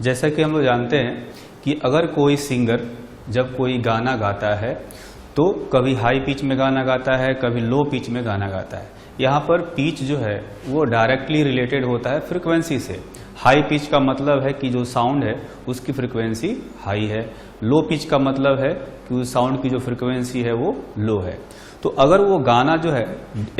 जैसा कि हम लोग जानते हैं कि अगर कोई सिंगर जब कोई गाना गाता है तो कभी हाई पिच में गाना गाता है, कभी लो पिच में गाना गाता है। यहाँ पर पिच जो है वो डायरेक्टली रिलेटेड होता है फ्रीक्वेंसी से। हाई पिच का मतलब है कि जो साउंड है उसकी फ्रीक्वेंसी हाई है, लो पिच का मतलब है कि उस साउंड की जो फ्रीक्वेंसी है वो लो है। तो अगर वो गाना जो है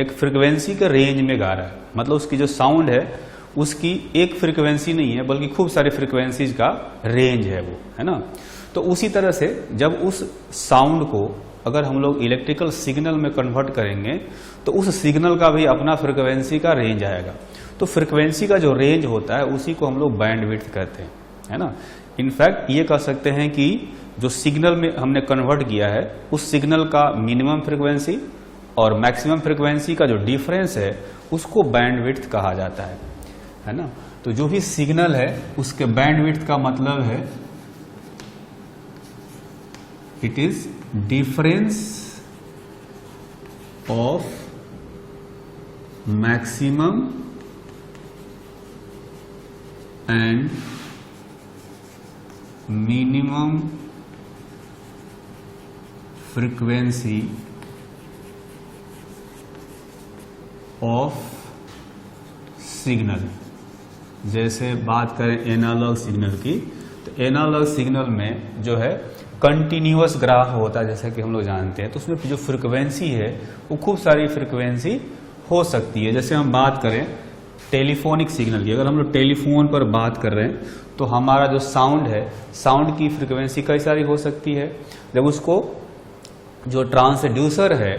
एक फ्रीक्वेंसी के रेंज में गा रहा है, मतलब उसकी जो साउंड है उसकी एक फ्रीक्वेंसी नहीं है बल्कि खूब सारी फ्रीक्वेंसीज का रेंज है वो, है ना। तो उसी तरह से जब उस साउंड को अगर हम लोग इलेक्ट्रिकल सिग्नल में कन्वर्ट करेंगे तो उस सिग्नल का भी अपना फ्रीक्वेंसी का रेंज आएगा। तो फ्रीक्वेंसी का जो रेंज होता है उसी को हम लोग बैंडविड्थ कहते हैं, है ना। इनफैक्ट ये कह सकते हैं कि जो सिग्नल में हमने कन्वर्ट किया है उस सिग्नल का मिनिमम फ्रीक्वेंसी और मैक्सिमम फ्रीक्वेंसी का जो डिफरेंस है उसको बैंडविड्थ कहा जाता है ना। तो जो भी सिग्नल है उसके बैंडविड्थ का मतलब है it is difference of maximum and minimum frequency of signal. जैसे बात करें एनालॉग सिग्नल की, तो एनालॉग सिग्नल में जो है कंटिन्यूअस ग्राफ होता है, जैसा कि हम लोग जानते हैं। तो उसमें जो फ्रीक्वेंसी है वो खूब सारी फ्रीक्वेंसी हो सकती है। जैसे हम बात करें टेलीफोनिक सिग्नल की, अगर हम लोग टेलीफोन पर बात कर रहे हैं तो हमारा जो साउंड है, साउंड की फ्रीक्वेंसी कई सारी हो सकती है। जब उसको जो ट्रांसड्यूसर है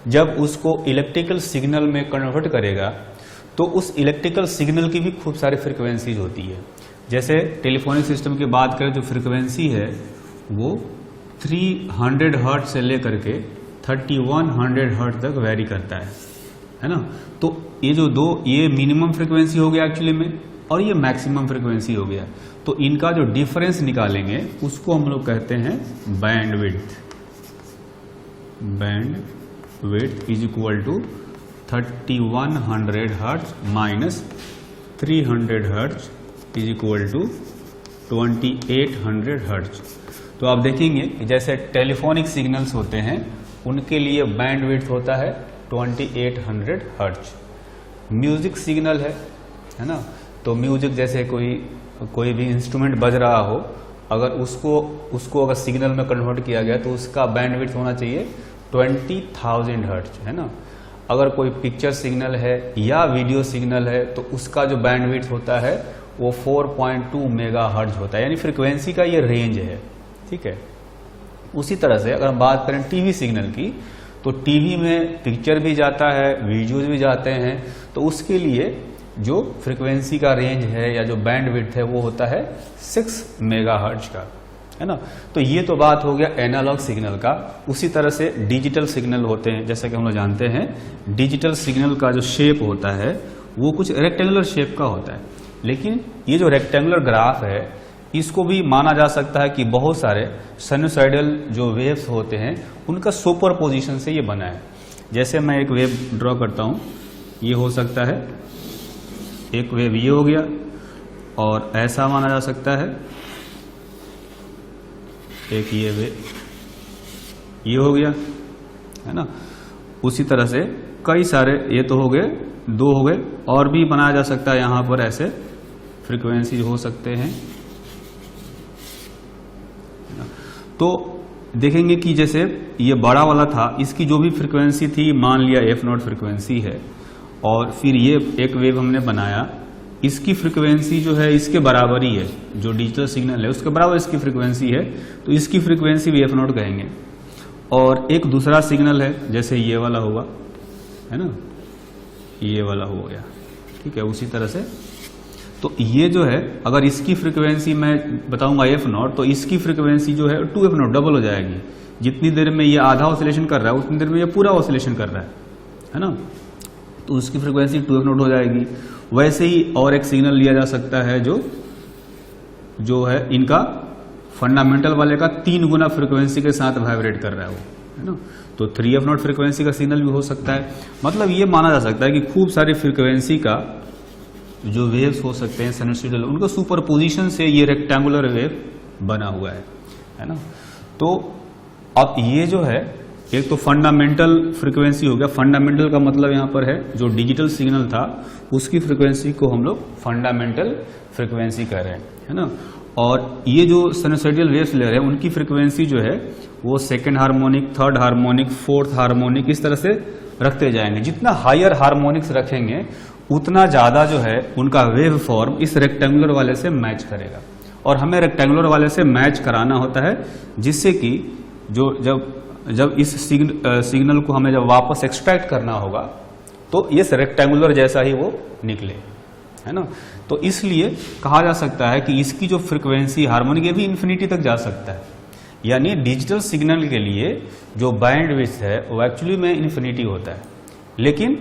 जब उसको इलेक्ट्रिकल सिग्नल में कन्वर्ट करेगा तो उस इलेक्ट्रिकल सिग्नल की भी खूब सारी फ्रीक्वेंसीज होती है। जैसे टेलीफोनिक सिस्टम की बात करें, जो फ्रीक्वेंसी है वो 300 हर्ट्ज से लेकर के 3100 हर्ट्ज तक वेरी करता है ना। तो ये जो ये मिनिमम फ्रीक्वेंसी हो गया एक्चुअली में, और ये मैक्सिमम फ्रीक्वेंसी हो गया। तो इनका जो डिफरेंस निकालेंगे उसको हम लोग कहते हैं bandwidth. Bandwidth is equal to 3100 hertz minus 300 hertz is equal to 2800 hertz. तो आप देखेंगे कि जैसे टेलीफोनिक सिग्नल्स होते हैं उनके लिए बैंडविड्थ होता है 2800 हर्ट्ज। म्यूजिक सिग्नल है ना। तो म्यूजिक जैसे कोई भी इंस्ट्रूमेंट बज रहा हो, अगर उसको अगर सिग्नल में कन्वर्ट किया गया तो उसका बैंडविड्थ होना चाहिए 20,000 हर्ट्ज, है ना। अगर कोई पिक्चर सिग्नल है या वीडियो सिग्नल है तो उसका जो बैंडविड्थ होता है वो 4.2 मेगा हर्ट्ज होता है, यानी फ्रीक्वेंसी का ये रेंज है, ठीक है। उसी तरह से अगर हम बात करें टीवी सिग्नल की, तो टीवी में पिक्चर भी जाता है, वीडियोज भी जाते हैं, तो उसके लिए जो फ्रीक्वेंसी का रेंज है या जो बैंडविड्थ है वो होता है 6 मेगाहर्ट्ज का, है ना। तो ये तो बात हो गया एनालॉग सिग्नल का। उसी तरह से डिजिटल सिग्नल होते हैं, जैसा कि हम लोग जानते हैं डिजिटल सिग्नल का जो शेप होता है वो कुछ रेक्टेंगुलर शेप का होता है। लेकिन ये जो रेक्टेंगुलर ग्राफ है इसको भी माना जा सकता है कि बहुत सारे साइनसॉइडल जो वेव्स होते हैं उनका सुपर पोजिशन से ये बना है। जैसे मैं एक वेव ड्रॉ करता हूं, ये हो सकता है एक वेव ये हो गया, और ऐसा माना जा सकता है एक ये वेव ये हो गया, है ना। उसी तरह से कई सारे, ये तो हो गए, 2 हो गए, और भी बनाया जा सकता है। यहां पर ऐसे फ्रीक्वेंसी हो सकते हैं। तो देखेंगे कि जैसे ये बड़ा वाला था, इसकी जो भी फ्रीक्वेंसी थी, मान लिया f0 फ्रीक्वेंसी है, और फिर ये एक वेव हमने बनाया, इसकी फ्रीक्वेंसी जो है इसके बराबर ही है, जो डिजिटल सिग्नल है उसके बराबर इसकी फ्रीक्वेंसी है, तो इसकी फ्रीक्वेंसी भी f0 कहेंगे। और एक दूसरा सिग्नल है, जैसे ये वाला होगा, है ना, ये वाला हो गया, ठीक है। उसी तरह से तो ये जो है, अगर इसकी फ्रीक्वेंसी मैं बताऊंगा f0, तो इसकी फ्रीक्वेंसी जो है 2f0 डबल हो जाएगी। जितनी देर में ये आधा ऑसिलेशन कर रहा है उतनी देर में ये पूरा ऑसिलेशन कर रहा है ना। तो उसकी फ्रीक्वेंसी 2f0 हो जाएगी। वैसे ही और एक सिग्नल लिया जा सकता है जो है इनका फंडामेंटल वाले का 3 गुना फ्रीक्वेंसी के साथ वाइब्रेट कर रहा है वो, है ना। तो 3f0 फ्रीक्वेंसी का सिग्नल भी हो सकता है। मतलब ये माना जा सकता है कि खूब सारी फ्रीक्वेंसी का जो वेव्स हो सकते हैं साइनसॉइडल, उनका सुपरपोजिशन से ये रेक्टेंगुलर वेव बना हुआ है ना। तो अब ये जो है एक तो फंडामेंटल फ्रीक्वेंसी हो गया। फंडामेंटल का मतलब यहाँ पर है जो डिजिटल सिग्नल था उसकी फ्रीक्वेंसी को हम लोग फंडामेंटल फ्रीक्वेंसी कह रहे हैं, है ना। और ये जो साइनसॉइडल वेव्स ले रहे हैं उनकी फ्रीक्वेंसी जो है वो second harmonic, third harmonic, fourth harmonic, इस तरह से रखते जाएंगे। जितना हायर हार्मोनिक्स रखेंगे उतना ज्यादा जो है उनका वेव फॉर्म इस रेक्टेंगुलर वाले से मैच करेगा। और हमें रेक्टेंगुलर वाले से मैच कराना होता है जिससे कि जो जब इस सिग्नल को हमें जब वापस एक्सट्रैक्ट करना होगा तो इस रेक्टेंगुलर जैसा ही वो निकले, है ना। तो इसलिए कहा जा सकता है कि इसकी जो फ्रीक्वेंसी हार्मोनिक ये भी इन्फिनिटी तक जा सकता है। यानी डिजिटल सिग्नल के लिए जो बैंडविड्थ है वो एक्चुअली में इन्फिनिटी होता है, लेकिन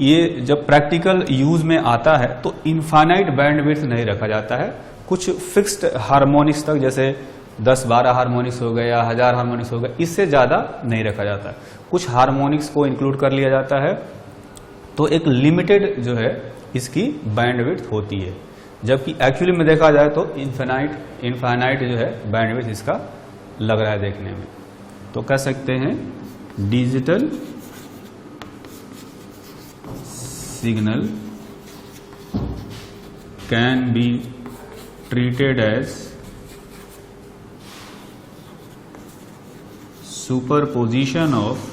ये जब प्रैक्टिकल यूज में आता है तो इनफाइनाइट बैंडविड्थ नहीं रखा जाता है। कुछ फिक्स्ड हार्मोनिक्स तक, जैसे 10-12 हार्मोनिक्स हो गए या 1000 हार्मोनिक्स हो गए, इससे ज्यादा नहीं रखा जाता है। कुछ हार्मोनिक्स को इंक्लूड कर लिया जाता है, तो एक लिमिटेड जो है इसकी बैंडविड्थ होती है। जबकि एक्चुअली में देखा जाए तो इनफाइनाइट जो है बैंडविड्थ इसका लग रहा है देखने में। तो कह सकते हैं digital signal can be treated as superposition of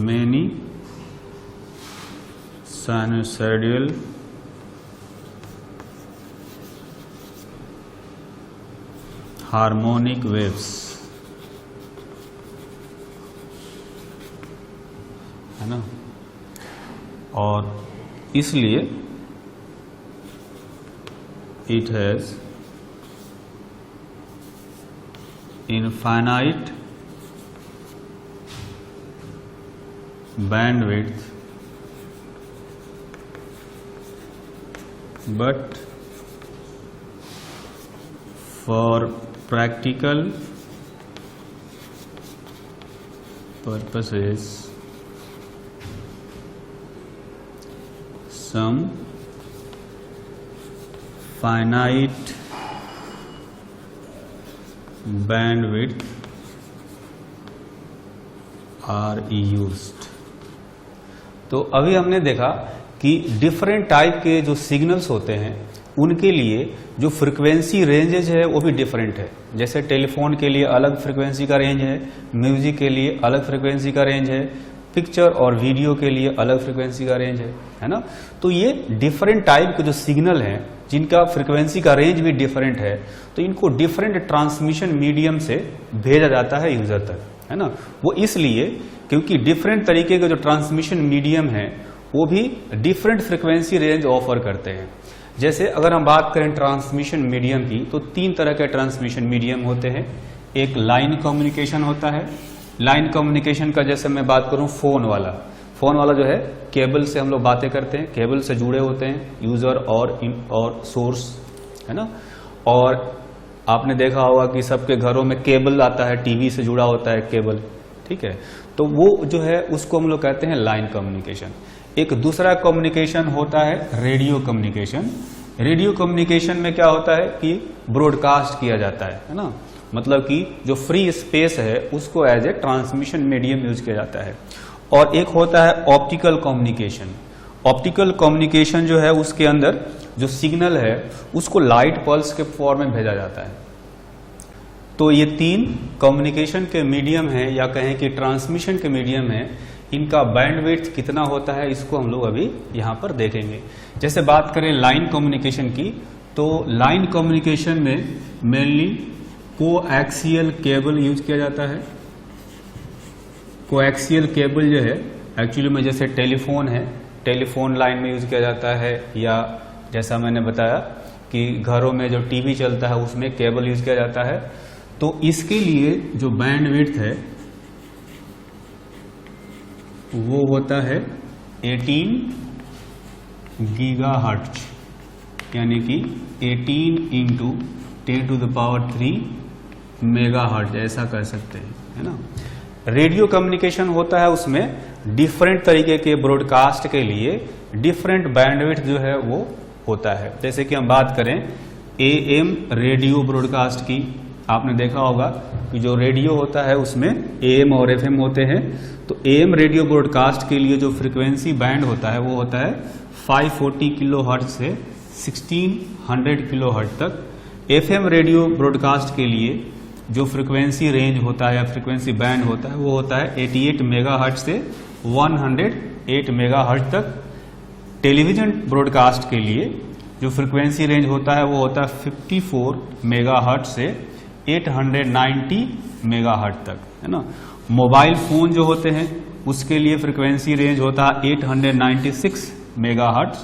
many sinusoidal harmonic waves, है ना। और इसलिए it has infinite bandwidth but for practical purposes some finite bandwidth are used। तो अभी हमने देखा कि डिफरेंट टाइप के जो सिग्नल्स होते हैं उनके लिए जो फ्रीक्वेंसी रेंजेज है वो भी डिफरेंट है। जैसे टेलीफोन के लिए अलग फ्रीक्वेंसी का रेंज है, म्यूजिक के लिए अलग फ्रीक्वेंसी का रेंज है, पिक्चर और वीडियो के लिए अलग फ्रीक्वेंसी का रेंज है ना। तो ये डिफरेंट टाइप के जो सिग्नल हैं जिनका फ्रीक्वेंसी का रेंज भी डिफरेंट है, तो इनको डिफरेंट ट्रांसमिशन मीडियम से भेजा जाता है यूजर तक, है ना। वो इसलिए क्योंकि डिफरेंट तरीके के जो ट्रांसमिशन मीडियम है वो भी डिफरेंट फ्रीक्वेंसी रेंज ऑफर करते हैं। जैसे अगर हम बात करें ट्रांसमिशन मीडियम की तो 3 तरह के ट्रांसमिशन मीडियम होते हैं। एक लाइन कम्युनिकेशन होता है। लाइन कम्युनिकेशन का जैसे मैं बात करूं फोन वाला जो है केबल से हम लोग बातें करते हैं, केबल से जुड़े होते हैं यूजर और सोर्स, है ना। और आपने देखा होगा कि सबके घरों में केबल आता है, टीवी से जुड़ा होता है केबल, ठीक है। तो वो जो है उसको हम लोग कहते हैं लाइन कम्युनिकेशन। एक दूसरा कम्युनिकेशन होता है रेडियो कम्युनिकेशन। रेडियो कम्युनिकेशन में क्या होता है कि ब्रॉडकास्ट किया जाता है ना। मतलब कि जो फ्री स्पेस है उसको as a transmission medium use किया जाता है। और एक होता है ऑप्टिकल कम्युनिकेशन। ऑप्टिकल कम्युनिकेशन जो है उसके अंदर जो सिग्नल है उसको लाइट पल्स के फॉर्म में भेजा जाता है। तो ये 3 कम्युनिकेशन के मीडियम है या कहें कि ट्रांसमिशन के मीडियम है। इनका बैंडविड्थ कितना होता है इसको हम लोग अभी यहां पर देखेंगे। जैसे बात करें लाइन कम्युनिकेशन की, तो लाइन कम्युनिकेशन में मेनली कोएक्सियल केबल यूज किया जाता है। कोएक्सियल केबल जो है एक्चुअली में जैसे टेलीफोन है, टेलीफोन लाइन में यूज किया जाता है, या जैसा मैंने बताया कि घरों में जो टीवी चलता है उसमें केबल यूज किया जाता है। तो इसके लिए जो बैंडविड्थ है वो होता है 18 गीगाहर्ट्ज, यानी कि 18 × 10⁻³ मेगाहर्ट्ज ऐसा कर सकते हैं, है ना। रेडियो कम्युनिकेशन होता है, उसमें डिफरेंट तरीके के ब्रॉडकास्ट के लिए डिफरेंट बैंडविड्थ जो है वो होता है। जैसे कि हम बात करें एएम रेडियो ब्रॉडकास्ट की, आपने देखा होगा कि जो रेडियो होता है उसमें एएम और एफएम होते हैं। तो एएम रेडियो ब्रॉडकास्ट के लिए जो फ्रीक्वेंसी बैंड होता है वो होता है 540 किलोहर्ट्ज से 1600 किलोहर्ट्ज तक। एफएम रेडियो ब्रॉडकास्ट के लिए जो फ्रीक्वेंसी रेंज होता है या फ्रीक्वेंसी बैंड होता है वो होता है 88 मेगाहर्ट्ज से 108 मेगाहर्ट्ज तक। टेलीविजन ब्रॉडकास्ट के लिए जो फ्रीक्वेंसी रेंज होता है वो होता है 54 मेगाहर्ट्ज से 890 मेगाहर्ट्ज तक, है ना। मोबाइल फोन जो होते हैं उसके लिए फ्रीक्वेंसी रेंज होता है 896 मेगाहर्ट्ज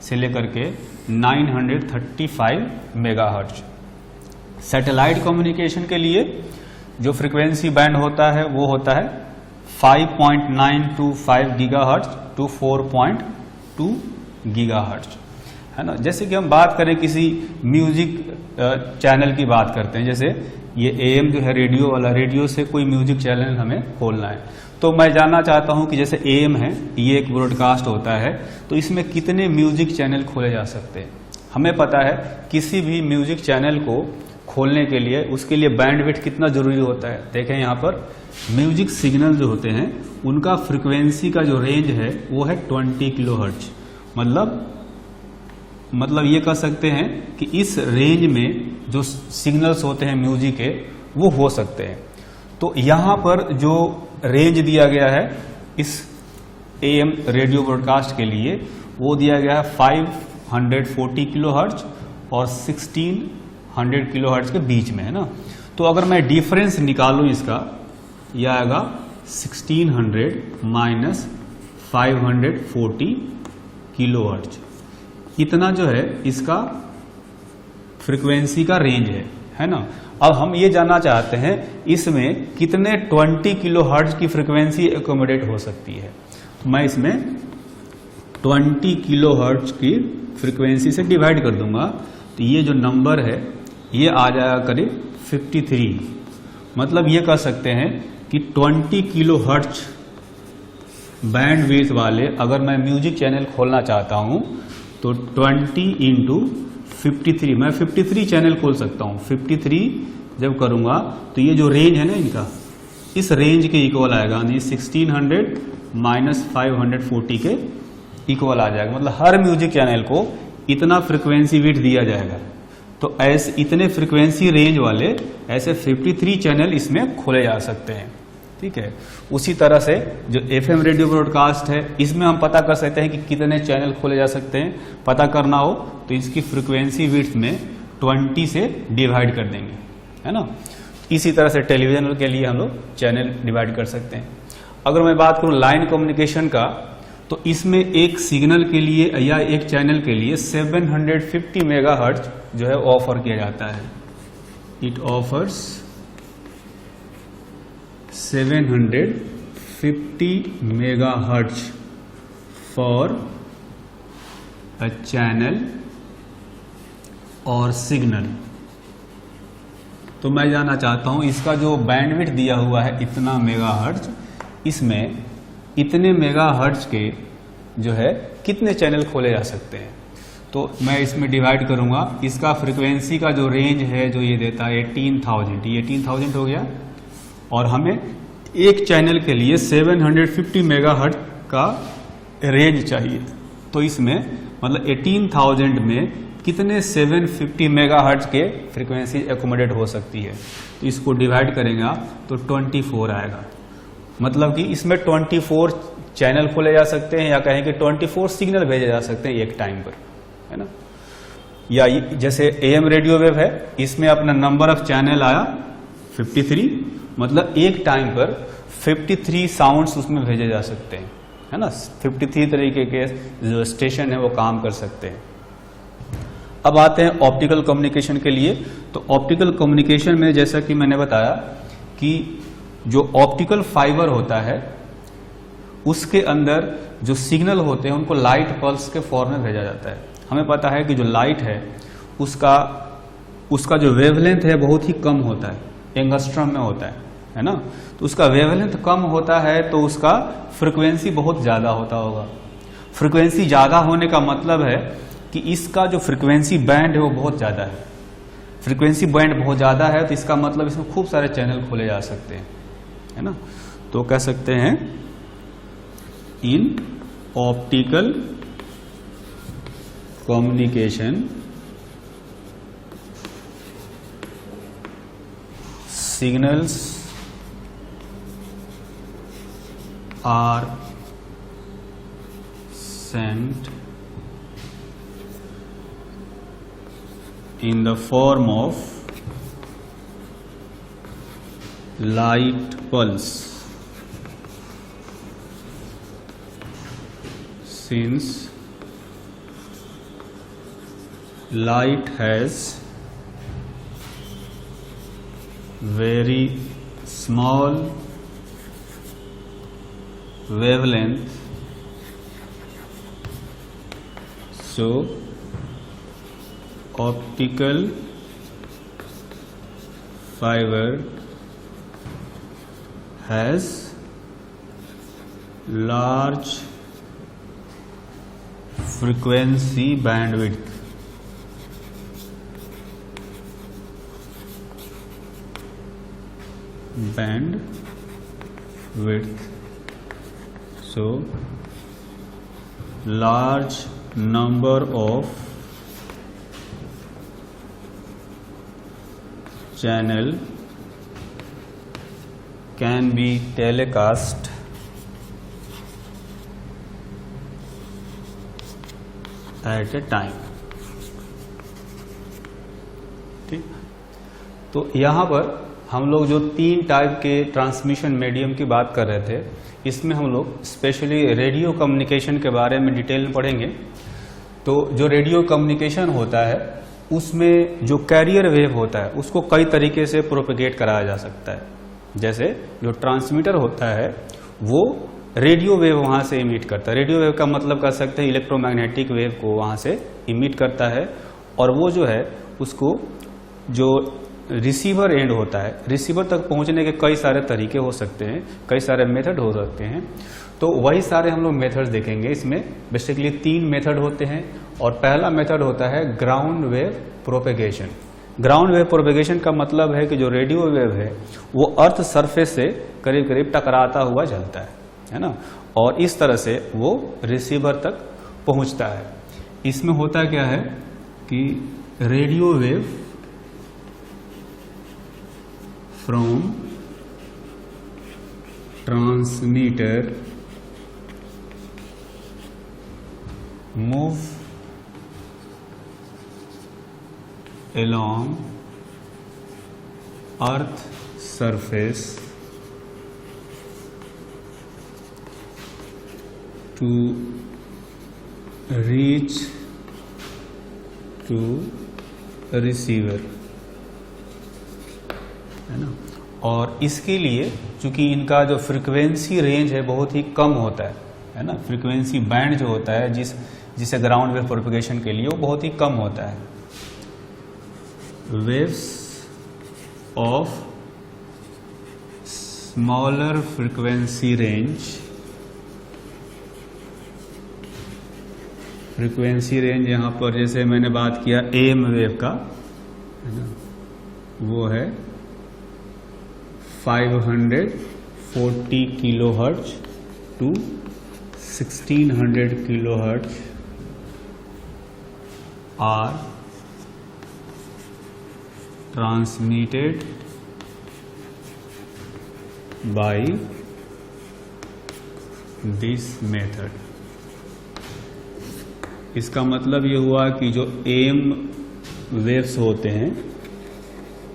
से लेकर के 935 मेगाहर्ट्ज। सैटेलाइट कम्युनिकेशन के लिए जो फ्रीक्वेंसी बैंड होता है वो होता है 5.925 गीगाहर्ट्ज टू 4.2 गीगाहर्ट्ज, है ना। जैसे कि हम बात करें किसी म्यूजिक चैनल की बात करते हैं, जैसे ये एएम जो है रेडियो वाला, रेडियो से कोई म्यूजिक चैनल हमें खोलना है, तो मैं जानना चाहता हूं कि जैसे एएम है ये एक ब्रॉडकास्ट होता है, तो इसमें कितने म्यूजिक चैनल खोले जा सकते हैं। हमें पता है किसी भी म्यूजिक चैनल को खोलने के लिए उसके लिए बैंडविड्थ कितना जरूरी होता है। देखें यहाँ पर म्यूजिक सिग्नल जो होते हैं उनका फ्रीक्वेंसी का जो रेंज है वो है 20 किलोहर्ट्ज। मतलब ये कह सकते हैं कि इस रेंज में जो सिग्नल्स होते हैं म्यूजिक के वो हो सकते हैं। तो यहाँ पर जो रेंज दिया गया है इस एएम रेडियो ब्रॉडकास्ट के लिए वो दिया गया है 540 किलोहर्ट्ज और 1600 किलोहर्ट्ज के बीच में, है ना। तो अगर मैं डिफरेंस निकालूं इसका, यह आएगा 1600 माइनस 540 किलोहर्ट्ज, इतना जो है इसका फ्रीक्वेंसी का रेंज है ना। अब हम ये जानना चाहते हैं इसमें कितने 20 किलोहर्ट्ज की फ्रीक्वेंसी एकोमोडेट हो सकती है। तो मैं इसमें 20 किलोहर्ट्ज की फ्रीक्वेंसी से डिवाइड कर दूंगा, तो ये जो नंबर है ये आ जाएगा करीब 53। मतलब ये कह सकते हैं कि 20 किलोहर्ट्ज बैंडविड्थ वाले अगर मैं म्यूजिक चैनल खोलना चाहता हूं तो 20 इंटू 53, मैं 53 चैनल खोल सकता हूं। 53 जब करूंगा तो ये जो रेंज है ना इनका, इस रेंज के इक्वल आएगा, यानी 1600 माइनस 540 के इक्वल आ जाएगा। मतलब हर म्यूजिक चैनल को इतना फ्रीक्वेंसी विड्थ दिया जाएगा। तो ऐसे इतने फ्रीक्वेंसी रेंज वाले ऐसे 53 चैनल इसमें खोले जा सकते हैं, ठीक है। उसी तरह से जो एफएम रेडियो ब्रॉडकास्ट है इसमें हम पता कर सकते हैं कि कितने चैनल खोले जा सकते हैं। पता करना हो तो इसकी फ्रीक्वेंसी विड्थ में 20 से डिवाइड कर देंगे, है ना। इसी तरह से टेलीविजन के लिए हम लोग चैनल डिवाइड कर सकते हैं। अगर मैं बात करूं लाइन कम्युनिकेशन का, तो इसमें एक सिग्नल के लिए या एक चैनल के लिए 750 मेगाहर्ट्ज जो है ऑफर किया जाता है। It offers 750 megahertz for a channel और सिग्नल। तो मैं जानना चाहता हूं इसका जो बैंडविड्थ दिया हुआ है इतना मेगाहर्ट्ज, इसमें इतने मेगाहर्ट्ज के जो है कितने चैनल खोले जा सकते हैं। तो मैं इसमें डिवाइड करूंगा, इसका फ्रीक्वेंसी का जो रेंज है जो ये देता है 18,000, ये 18,000 हो गया। और हमें एक चैनल के लिए 750 मेगाहर्ट्ज का रेंज चाहिए, तो इसमें मतलब 18,000 में कितने 750 मेगाहर्ट्ज के फ्रीक्वेंसी एकोमोडेट हो सकती है। तो इसको डिवाइड करेंगे आप तो 24 आएगा। मतलब कि इसमें 24 चैनल खोले जा सकते हैं, या कहें कि 24 सिग्नल भेजे जा सकते हैं एक टाइम पर, है ना। या जैसे एएम रेडियो वेव है, इसमें अपना नंबर ऑफ चैनल आया 53, मतलब एक टाइम पर 53 साउंड्स उसमें भेजे जा सकते हैं, है ना। 53 तरीके के जो स्टेशन है वो काम कर सकते हैं। अब आते हैं ऑप्टिकल कम्युनिकेशन के लिए। तो ऑप्टिकल कम्युनिकेशन में जैसा कि मैंने बताया कि जो ऑप्टिकल फाइबर होता है उसके अंदर जो सिग्नल होते हैं उनको लाइट पल्स के फॉर्म में भेजा जाता है। हमें पता है कि जो लाइट है उसका जो वेवलेंथ है बहुत ही कम होता है, एंगस्ट्रम में होता है, है ना, तो उसका वेवलेंथ कम होता है तो उसका फ्रिक्वेंसी बहुत ज्यादा होता होगा। फ्रिक्वेंसी ज्यादा होने का मतलब है कि इसका जो फ्रिक्वेंसी बैंड है वो बहुत ज्यादा है। फ्रिक्वेंसी बैंड बहुत ज्यादा है तो इसका मतलब इसमें खूब सारे चैनल खोले जा सकते हैं, है ना। तो कह सकते हैं in optical communication signals are sent in the form of light pulse. Since light has very small wavelength, so optical fiber has large frequency bandwidth. So large number of channel can be telecast at a time. ठीक, तो यहां पर हम लोग जो 3 type के transmission medium की बात कर रहे थे, इसमें हम लोग स्पेशली रेडियो कम्युनिकेशन के बारे में डिटेल में पढ़ेंगे। तो जो रेडियो कम्युनिकेशन होता है उसमें जो कैरियर वेव होता है उसको कई तरीके से प्रोपेगेट कराया जा सकता है। जैसे जो ट्रांसमीटर होता है वो रेडियो वेव वहां से इमिट करता है। रेडियो वेव का मतलब कर सकते हैं इलेक्ट्रोमैग्नेटिक वेव को वहां से इमिट करता है, और वो जो है उसको जो रिसीवर एंड होता है, रिसीवर तक पहुंचने के कई सारे तरीके हो सकते हैं, कई सारे मेथड हो सकते हैं। तो वही सारे हम लोग मेथड्स देखेंगे। इसमें बेसिकली 3 मेथड होते हैं, और पहला मेथड होता है ground wave propagation. Ground wave propagation का मतलब है कि जो रेडियो वेव है वो अर्थ सरफेस से करीब करीब टकराता हुआ चलता है ना, और इस तरह से वो रिसीवर तक पहुंचता है। इसमें होता क्या है कि radio wave from transmitter move along earth surface to reach to receiver, है ना। और इसके लिए चूंकि इनका जो फ्रीक्वेंसी रेंज है बहुत ही कम होता है ना, फ्रीक्वेंसी बैंड जो होता है जिसे ग्राउंड वेव प्रोपेगेशन के लिए वो बहुत ही कम होता है। Waves of smaller frequency range, frequency range यहाँ पर जैसे मैंने बात किया एम वेव का, है ना, वो है 540 kilohertz to 1600 kilohertz are transmitted by this method. इसका मतलब ये हुआ कि जो एम वेव्स होते हैं,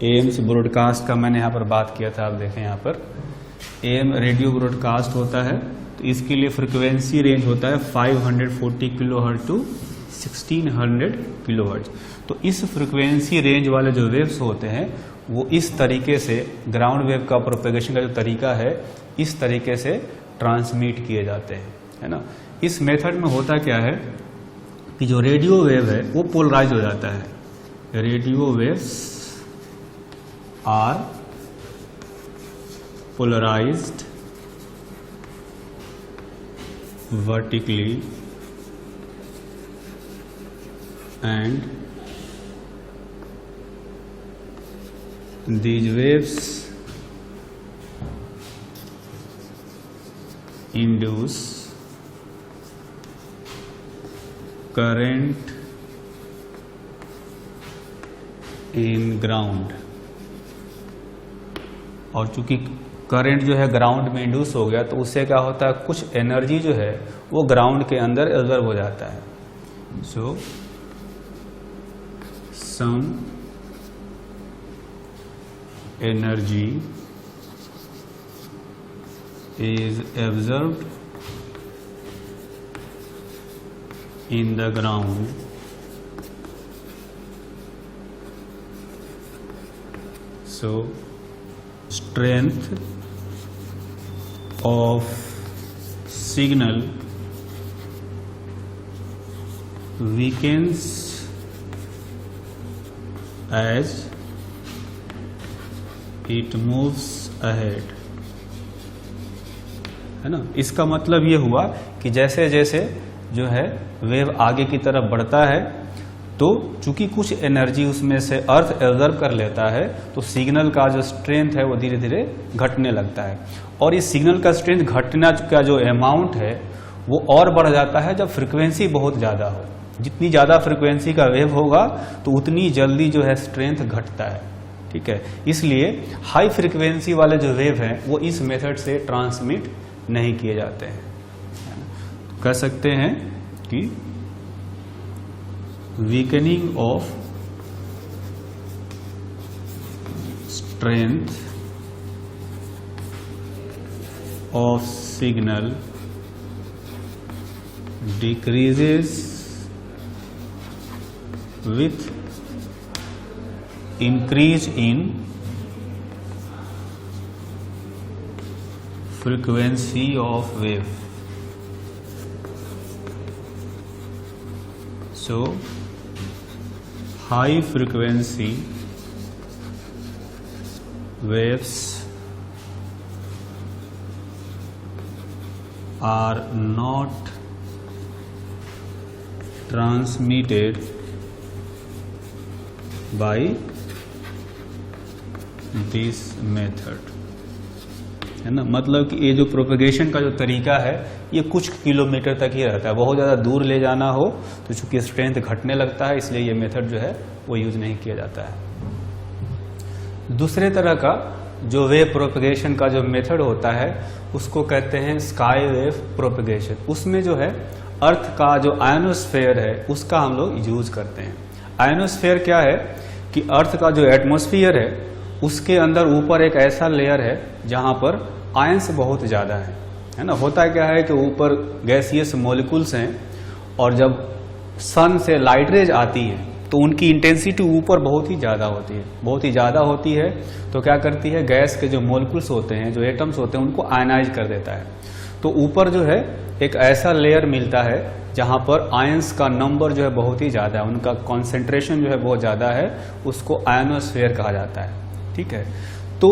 एम्स ब्रॉडकास्ट का मैंने यहाँ पर बात किया था, आप देखें यहाँ पर एम रेडियो ब्रॉडकास्ट होता है, तो इसके लिए फ्रिक्वेंसी रेंज होता है 540 किलोहर्ट्ज टू 1600 किलोहर्ट्ज। तो इस फ्रिक्वेंसी रेंज वाले जो वेव्स होते हैं वो इस तरीके से ग्राउंड वेव का प्रोपेगेशन का जो तरीका है इस तरीके से ट्रांसमिट किए जाते हैं, है ना। इस मेथड में होता क्या है कि जो रेडियो वेव है वो पोलराइज हो जाता है। Radio waves are polarized vertically and these waves induce current in ground। और चूंकि करंट जो है ग्राउंड में इंड्यूस हो गया तो उससे क्या होता है, कुछ एनर्जी जो है वो ग्राउंड के अंदर एब्जॉर्ब हो जाता है। So some energy is absorbed in the ground so strength of signal weakens as it moves ahead। है ना, इसका मतलब ये हुआ कि जैसे जैसे जो है वेव आगे की तरफ बढ़ता है तो चूंकि कुछ एनर्जी उसमें से अर्थ एब्जॉर्ब कर लेता है तो सिग्नल का जो स्ट्रेंथ है वो धीरे धीरे घटने लगता है। और इस सिग्नल का स्ट्रेंथ घटना का जो अमाउंट है वो और बढ़ जाता है जब फ्रिक्वेंसी बहुत ज़्यादा हो। जितनी ज़्यादा फ्रिक्वेंसी का वेव होगा तो उतनी जल्दी जो है स्ट्रेंथ घटता है। ठीक है, इसलिए हाई फ्रिक्वेंसी वाले जो वेव हैं वो इस मेथड से ट्रांसमिट नहीं किए जाते हैं। कह सकते हैं कि weakening of strength of signal decreases with increase in frequency of wave। So high frequency waves are not transmitted by this method। है ना, मतलब कि ये जो प्रोपेगेशन का जो तरीका है ये कुछ किलोमीटर तक ही रहता है। बहुत ज़्यादा दूर ले जाना हो तो चूंकि स्ट्रेंथ घटने लगता है इसलिए ये मेथड जो है वो यूज नहीं किया जाता है। दूसरे तरह का जो वेव प्रोपेगेशन का जो मेथड होता है उसको कहते हैं स्काई वेव प्रोपेगेशन। उसमें जो है अर्थ का जो आयनोस्फेयर है उसका हम लोग यूज करते हैं। आयनोस्फेयर क्या है कि अर्थ का जो एटमॉस्फेयर है उसके अंदर ऊपर एक ऐसा लेयर है जहां पर आयंस बहुत ज़्यादा है ना। होता क्या है कि ऊपर गैसियस मॉलिक्यूल्स हैं और जब सन से लाइट रेज आती है तो उनकी इंटेंसिटी ऊपर बहुत ही ज़्यादा होती है तो क्या करती है, गैस के जो मॉलिक्यूल्स होते हैं, जो एटम्स होते हैं, उनको आयनाइज कर देता है। तो ऊपर जो है एक ऐसा लेयर मिलता है जहां पर आयंस का नंबर जो है बहुत ही ज़्यादा है, उनका कॉन्सेंट्रेशन जो है बहुत ज़्यादा है, उसको आयनोस्फेयर कहा जाता है। ठीक है, तो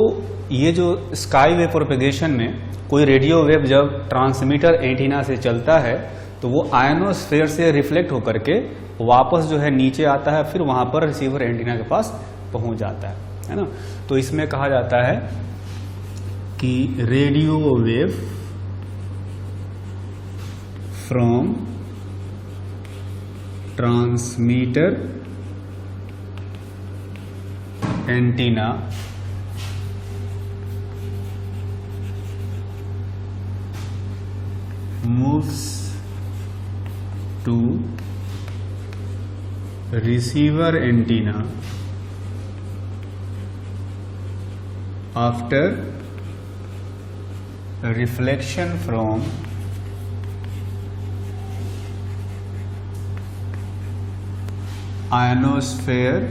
ये जो स्काई वेव प्रोपेगेशन में कोई रेडियो वेव जब ट्रांसमीटर एंटीना से चलता है तो वो आयनोस्फेयर से रिफ्लेक्ट होकर के वापस जो है नीचे आता है, फिर वहां पर रिसीवर एंटीना के पास पहुंच जाता है ना। तो इसमें कहा जाता है कि radio wave from transmitter antenna moves to receiver antenna after reflection from ionosphere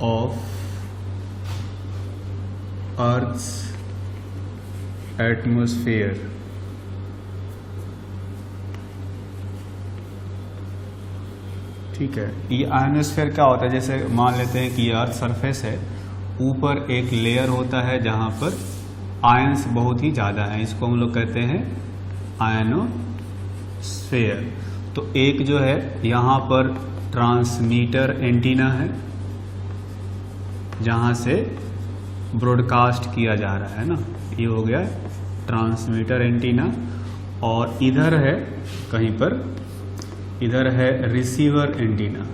of Earth's atmosphere। ठीक है, ये आयनोस्फेयर क्या होता है, जैसे मान लेते हैं कि ये अर्थ सरफेस है ऊपर एक लेयर होता है जहां पर आयंस बहुत ही ज़्यादा है, इसको हम लोग कहते हैं आयनोस्फेयर। तो एक जो है यहाँ पर ट्रांसमीटर एंटीना है जहाँ से ब्रॉडकास्ट किया जा रहा है ना, ये हो गया ट्रांसमीटर एंटीना। और इधर है कहीं पर, इधर है रिसीवर एंटीना।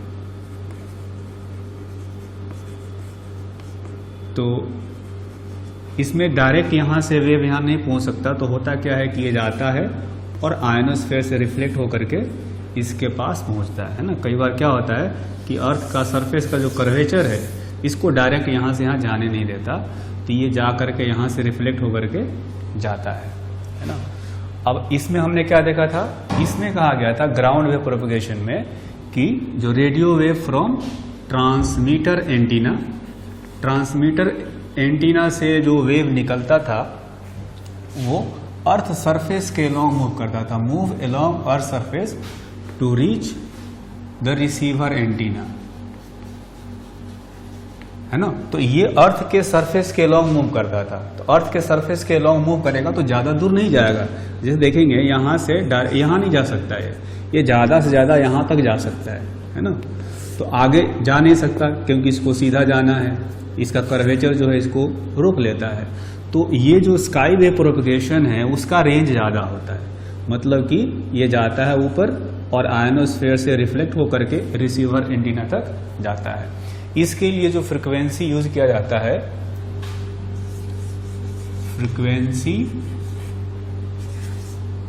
तो इसमें डायरेक्ट यहाँ से वेव यहाँ नहीं पहुँच सकता, तो होता क्या है कि ये जाता है और आयनोस्फेयर से रिफ्लेक्ट होकर के इसके पास पहुँचता है ना। कई बार क्या होता है कि अर्थ का सरफेस का जो कर्वेचर है इसको डायरेक्ट यहाँ से यहाँ जाने नहीं देता, तो ये जा करके यहाँ से रिफ्लेक्ट होकर के जाता है ना। अब इसमें हमने क्या देखा था, इसमें कहा गया था ग्राउंड वेव प्रोपगेशन में कि जो radio wave from transmitter antenna, transmitter antenna से जो वेव निकलता था वो अर्थ सरफेस के अलोंग मूव करता था, move along earth surface to reach the receiver antenna, है ना। तो ये अर्थ के सरफेस के अलोंग मूव करता था। तो अर्थ के सरफेस के अलोंग मूव करेगा तो ज्यादा दूर नहीं जाएगा। जैसे देखेंगे यहाँ से यहाँ नहीं जा सकता है, ये ज्यादा से ज्यादा यहाँ तक जा सकता है ना। तो आगे जा नहीं सकता क्योंकि इसको सीधा जाना है, इसका कर्वेचर जो है इसको रोक लेता है। तो ये जो स्काई वेव प्रोपगेशन है उसका रेंज ज्यादा होता है, मतलब कि ये जाता है ऊपर और आयनोस्फेयर से रिफ्लेक्ट होकर के रिसीवर एंटीना तक जाता है। इसके लिए जो फ्रीक्वेंसी यूज किया जाता है, फ्रीक्वेंसी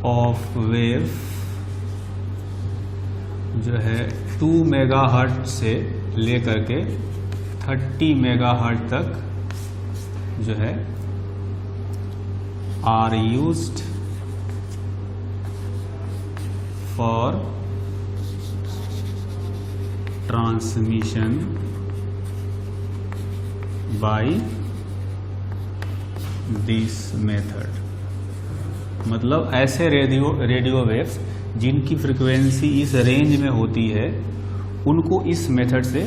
ऑफ वेव जो है 2 मेगाहर्ट्ज से लेकर के 30 मेगाहर्ट्ज तक जो है are used for transmission by this method. मतलब ऐसे रेडियो वेव्स जिनकी फ्रीक्वेंसी इस रेंज में होती है उनको इस मेथड से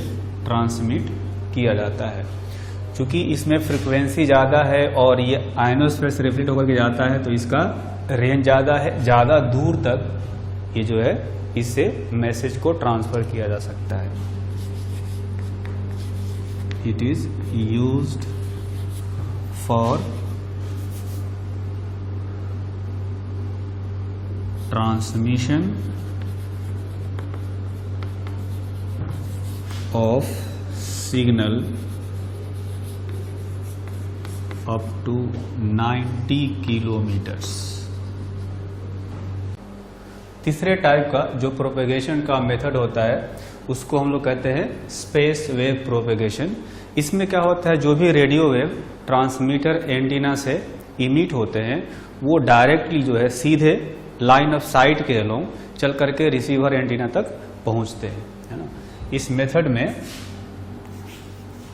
ट्रांसमिट किया जाता है। क्योंकि इसमें फ्रीक्वेंसी ज़्यादा है और ये आयनोस्फेयर से रिफ्लेक्ट होकर के जाता है तो इसका रेंज ज़्यादा है, ज़्यादा दूर तक ये जो है इससे मैसेज को ट्रांसफर किया जा सकता है। It is used for transmission of signal up to 90 kilometres. तीसरे टाइप का जो प्रोपेगेशन का मेथड होता है उसको हम लोग कहते हैं स्पेस वेव प्रोपेगेशन। इसमें क्या होता है, जो भी रेडियो वेव ट्रांसमीटर एंटीना से इमिट होते हैं वो डायरेक्टली जो है सीधे लाइन ऑफ साइट के अलोंग चल करके रिसीवर एंटीना तक पहुंचते हैं, है ना। इस मेथड में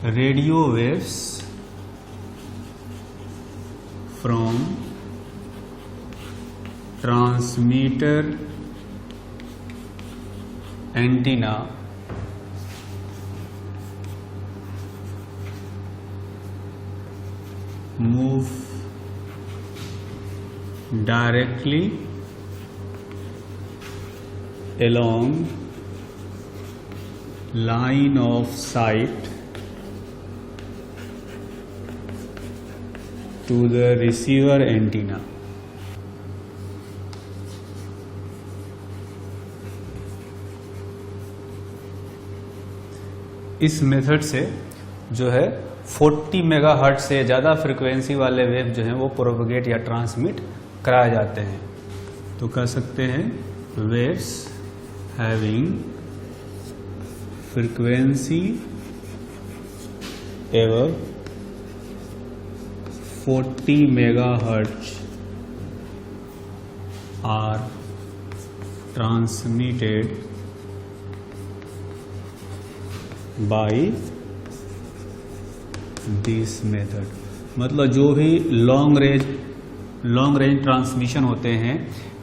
radio waves from transmitter antenna move directly along line of sight to the receiver antenna. इस मेथड से जो है 40 मेगाहर्ट्ज से ज़्यादा फ्रीक्वेंसी वाले वेव जो हैं वो प्रोपगेट या ट्रांसमिट कराए जाते हैं। तो कह सकते हैं waves having frequency ever 40 megahertz are transmitted by this method. मतलब जो भी लॉन्ग रेंज ट्रांसमिशन होते हैं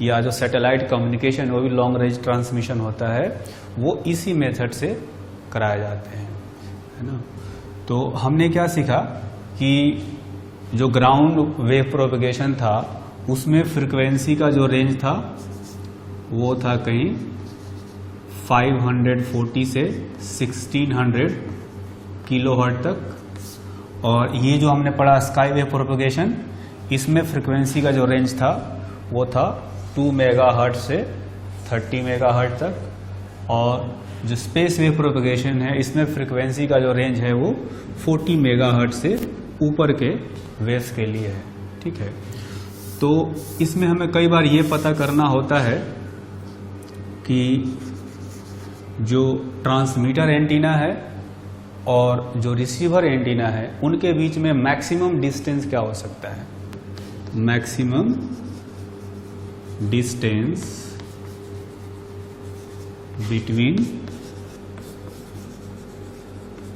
या जो सैटेलाइट कम्युनिकेशन वो भी लॉन्ग रेंज ट्रांसमिशन होता है वो इसी मेथड से कराए जाते हैं, है ना। तो हमने क्या सीखा कि जो ग्राउंड वेव प्रोपगेशन था उसमें फ्रीक्वेंसी का जो रेंज था वो था कहीं 540 से 1600 किलोहर्ट्ज तक, और ये जो हमने पढ़ा स्काई वेव प्रोपगेशन, इसमें फ्रीक्वेंसी का जो रेंज था वो था 2 मेगाहर्ट्ज से 30 मेगाहर्ट्ज तक, और जो स्पेस वेव प्रोपगेशन है इसमें फ्रीक्वेंसी का जो रेंज है वो 40 मेगाहर्ट्ज से ऊपर के वेव्स के लिए है। ठीक है, तो इसमें हमें कई बार ये पता करना होता है कि जो ट्रांसमीटर एंटीना है और जो रिसीवर एंटीना है उनके बीच में मैक्सिमम डिस्टेंस क्या हो सकता है। Maximum distance between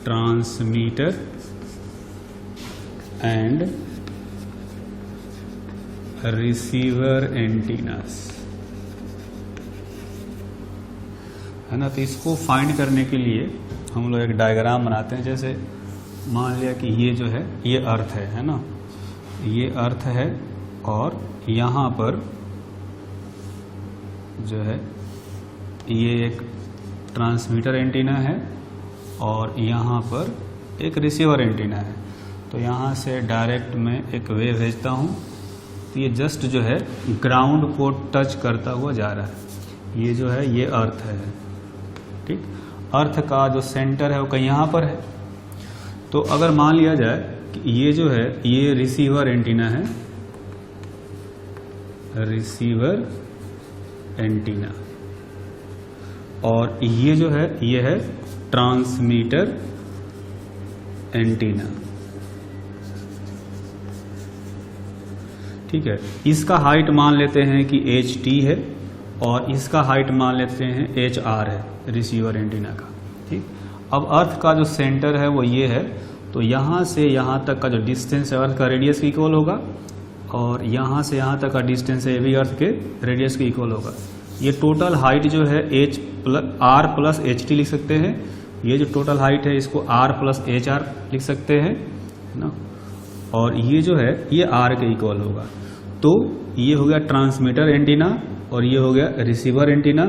transmitter and receiver antennas, है ना। तो इसको फाइंड करने के लिए हम लोग एक डायग्राम बनाते हैं। जैसे मान लिया कि ये जो है ये अर्थ है ना, ये अर्थ है और यहाँ पर जो है ये एक ट्रांसमीटर एंटीना है और यहाँ पर एक रिसीवर एंटीना है। तो यहाँ से डायरेक्ट मैं एक वेव भेजता हूँ, तो ये जस्ट जो है ग्राउंड को टच करता हुआ जा रहा है। ये जो है ये अर्थ है, ठीक। अर्थ का जो सेंटर है वो कहीं यहाँ पर है। तो अगर मान लिया जाए कि ये जो है ये रिसीवर एंटीना है, रिसीवर एंटीना, और ये जो है ये है ट्रांसमीटर एंटीना, ठीक है। इसका हाइट मान लेते हैं कि HT है और इसका हाइट मान लेते हैं HR है रिसीवर एंटीना का, ठीक। अब अर्थ का जो सेंटर है वो ये है, तो यहाँ से यहाँ तक का जो डिस्टेंस है अर्थ का रेडियस के इक्वल होगा, और यहाँ से यहाँ तक का डिस्टेंस है ये भी अर्थ के रेडियस के इक्वल होगा। ये टोटल हाइट जो है R प्लस HT लिख सकते हैं। ये जो टोटल हाइट है इसको R प्लस HR लिख सकते हैं ना, और ये जो है ये R के इक्वल होगा। तो ये हो गया ट्रांसमीटर एंटीना और ये हो गया रिसीवर एंटीना।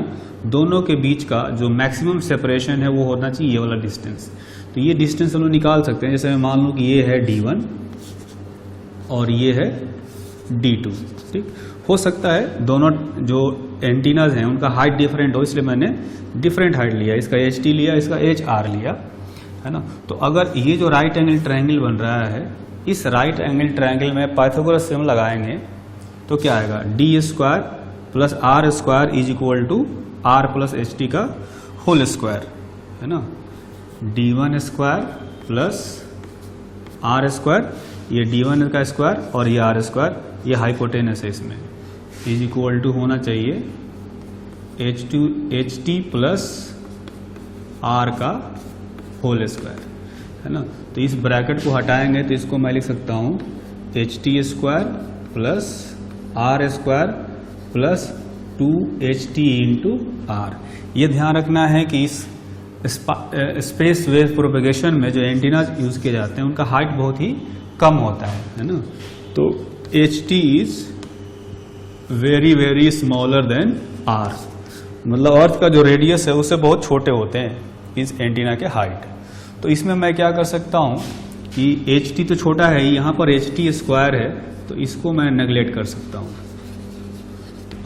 दोनों के बीच का जो मैक्सिमम सेपरेशन है वो होना चाहिए ये वाला डिस्टेंस। तो ये डिस्टेंस हम लोग निकाल सकते हैं। जैसे मैं मान लूँ कि ये है D1 और ये है D2, ठीक। हो सकता है दोनों जो एंटीनाज हैं उनका हाइट डिफरेंट हो, इसलिए मैंने डिफरेंट हाइट लिया, इसका HT लिया, इसका HR लिया, है ना। तो अगर ये जो राइट एंगल ट्रायंगल बन रहा है, इस राइट एंगल ट्रायंगल में पाइथागोरस थ्योरम लगाएंगे तो क्या आएगा, D² plus R² is equal to R plus HT का होल स्क्वायर, है ना। D1² प्लस R², ये D1 का स्क्वायर और ये R², ये हाइपोटेनस है, इसमें इज इक्वल टू होना चाहिए HT प्लस R का होल स्क्वायर, है ना। तो इस ब्रैकेट को हटाएंगे तो इसको मैं लिख सकता हूँ HT² plus R² plus 2HT into R। ये ध्यान रखना है कि इस स्पेस वेव प्रोपेगेशन में जो एंटीनाज यूज किए जाते हैं उनका हाइट बहुत ही कम होता है ना। तो HT is very very smaller than R, मतलब अर्थ का जो रेडियस है उससे बहुत छोटे होते हैं इस एंटीना के हाइट। तो इसमें मैं क्या कर सकता हूँ कि HT तो छोटा है, यहाँ पर HT² है, तो इसको मैं नेगलेक्ट कर सकता हूँ।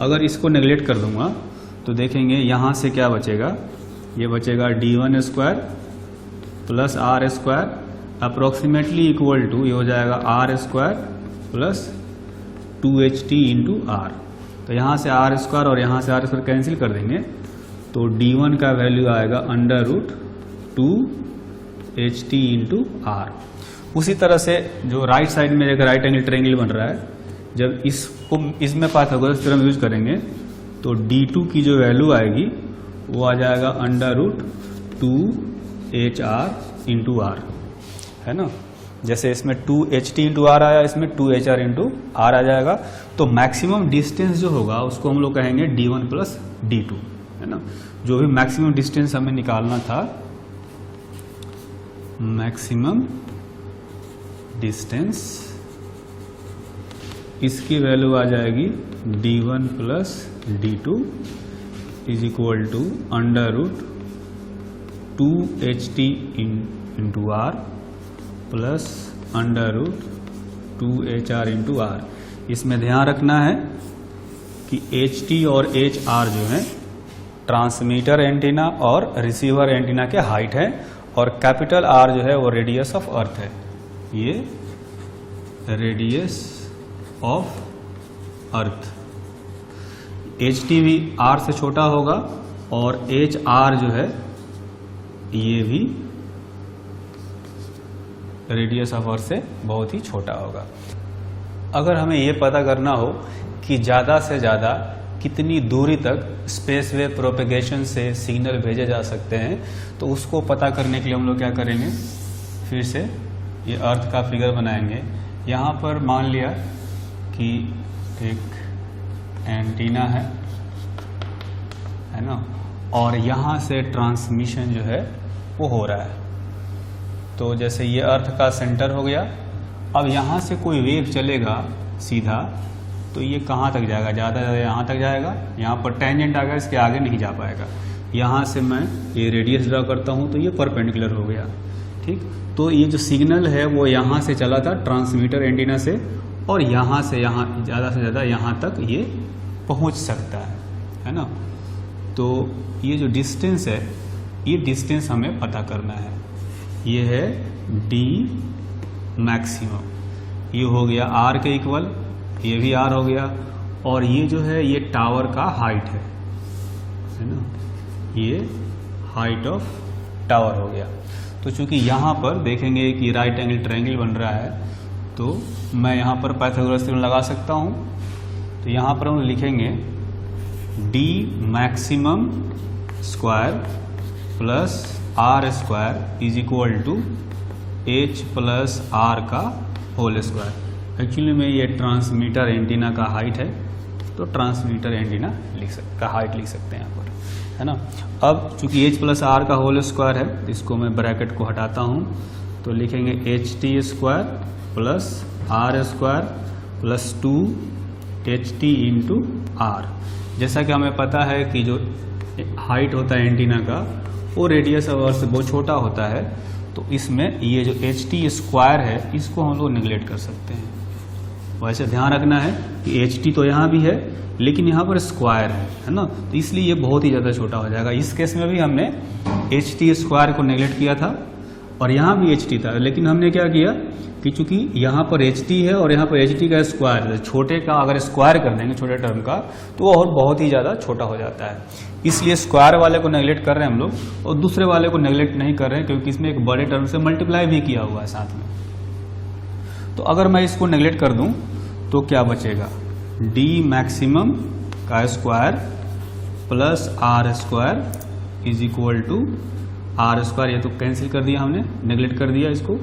अगर इसको नेगलेक्ट कर दूंगा तो देखेंगे यहाँ से क्या बचेगा, ये बचेगा D1² plus R² approximately equal to ये हो जाएगा R² plus 2HT into R। तो यहाँ से R² और यहाँ से R² कैंसिल कर देंगे तो D1 का वैल्यू आएगा √2HT इंटू R। उसी तरह से जो राइट साइड में एक राइट एंगल ट्रायंगल बन रहा है, जब इसमें पाइथागोरस थ्योरम यूज करेंगे तो D2 की जो वैल्यू आएगी वो आ जाएगा √2HR इंटू R, है ना। जैसे इसमें 2HT इंटू R आया, इसमें 2HR इंटू R आ जाएगा। तो मैक्सिमम डिस्टेंस जो होगा उसको हम लोग कहेंगे D1 प्लस D2, है ना। जो भी मैक्सिमम डिस्टेंस हमें निकालना था मैक्सिमम डिस्टेंस, इसकी वैल्यू आ जाएगी d1 plus d2 is equal to under root 2ht into R plus under root 2hr into R. इसमें ध्यान रखना है कि ht और hr जो है ट्रांसमीटर एंटीना और रिसीवर एंटीना के हाइट है, और कैपिटल R जो है वो रेडियस ऑफ अर्थ है। ये रेडियस ऑफ अर्थ, ht भी R से छोटा होगा और hr जो है ये भी रेडियस ऑफ अर्थ से बहुत ही छोटा होगा। अगर हमें ये पता करना हो कि ज़्यादा से ज़्यादा कितनी दूरी तक स्पेस वेव प्रोपेगेशन से सिग्नल भेजे जा सकते हैं, तो उसको पता करने के लिए हम लोग क्या करेंगे, फिर से ये अर्थ का फिगर बनाएंगे। यहाँ पर मान लिया कि एक एंटीना है ना, और यहाँ से ट्रांसमिशन जो है वो हो रहा है। तो जैसे ये अर्थ का सेंटर हो गया, अब यहाँ से कोई वेव चलेगा सीधा, तो ये कहाँ तक जाएगा, ज़्यादा यहाँ तक जाएगा। यहाँ पर टेंजेंट आ गया, इसके आगे नहीं जा पाएगा। यहाँ से मैं ये रेडियस ड्रा करता हूँ तो ये परपेंडिकुलर हो गया, ठीक। तो ये जो सिग्नल है वो यहाँ से चला था ट्रांसमीटर एंटीना से, और यहाँ से यहाँ ज़्यादा से ज़्यादा यहाँ तक ये पहुँच सकता है ना। तो ये जो डिस्टेंस है, ये डिस्टेंस हमें पता करना है। ये है d मैक्सिमम, ये हो गया r के इक्वल, ये भी r हो गया, और ये जो है ये टावर का हाइट है ना, ये हाइट ऑफ टावर हो गया। तो चूंकि यहाँ पर देखेंगे कि राइट एंगल ट्रायंगल बन रहा है, तो मैं यहाँ पर पाइथागोरस थ्योरम लगा सकता हूँ। तो यहाँ पर हम लिखेंगे d maximum square plus r square is equal to h plus r का होल स्क्वायर। एक्चुअली में ये ट्रांसमीटर एंटीना का हाइट है, तो ट्रांसमीटर एंटीना का हाइट लिख सकते हैं यहाँ पर, है ना। अब चूंकि h प्लस r का होल स्क्वायर है, तो इसको मैं ब्रैकेट को हटाता हूँ, तो लिखेंगे ht square plus r square plus 2ht into r। जैसा कि हमें पता है कि जो हाइट होता है एंटीना का वो रेडियस ऑफ अर्थ से बहुत छोटा होता है, तो इसमें ये जो ht स्क्वायर है इसको हम लोग निगलेक्ट कर सकते हैं। वैसे ध्यान रखना है कि ht तो यहाँ भी है, लेकिन यहाँ पर स्क्वायर है ना, तो इसलिए ये बहुत ही ज़्यादा छोटा हो जाएगा। इस केस में भी हमने ht स्क्वायर को निगलेक्ट किया था और यहाँ भी ht था, लेकिन हमने क्या किया कि चूंकि यहाँ पर ht है और यहाँ पर ht का स्क्वायर है, छोटे का अगर स्क्वायर कर देंगे छोटे टर्म का, तो वो और बहुत ही ज़्यादा छोटा हो जाता है। इसलिए स्क्वायर वाले को नेगलेक्ट कर रहे हैं हम लोग, और दूसरे वाले को नेगलेक्ट नहीं कर रहे हैं, क्योंकि इसमें एक बड़े टर्म से मल्टीप्लाई भी किया हुआ है साथ में। तो अगर मैं इसको नेगलेक्ट कर दूं तो क्या बचेगा, d मैक्सिमम का square plus r square is equal to r square, ये तो कैंसिल कर दिया हमने, नेगलेक्ट कर दिया इसको,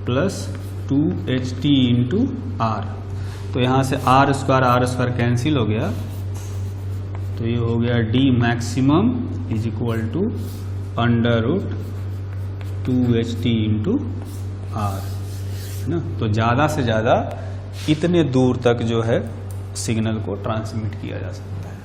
प्लस 2ht इंटू r। तो यहाँ से r स्क्वायर कैंसिल हो गया, तो ये हो गया d maximum is equal to under root 2ht into r, है ना। तो ज़्यादा से ज़्यादा इतने दूर तक जो है सिग्नल को ट्रांसमिट किया जा सकता है।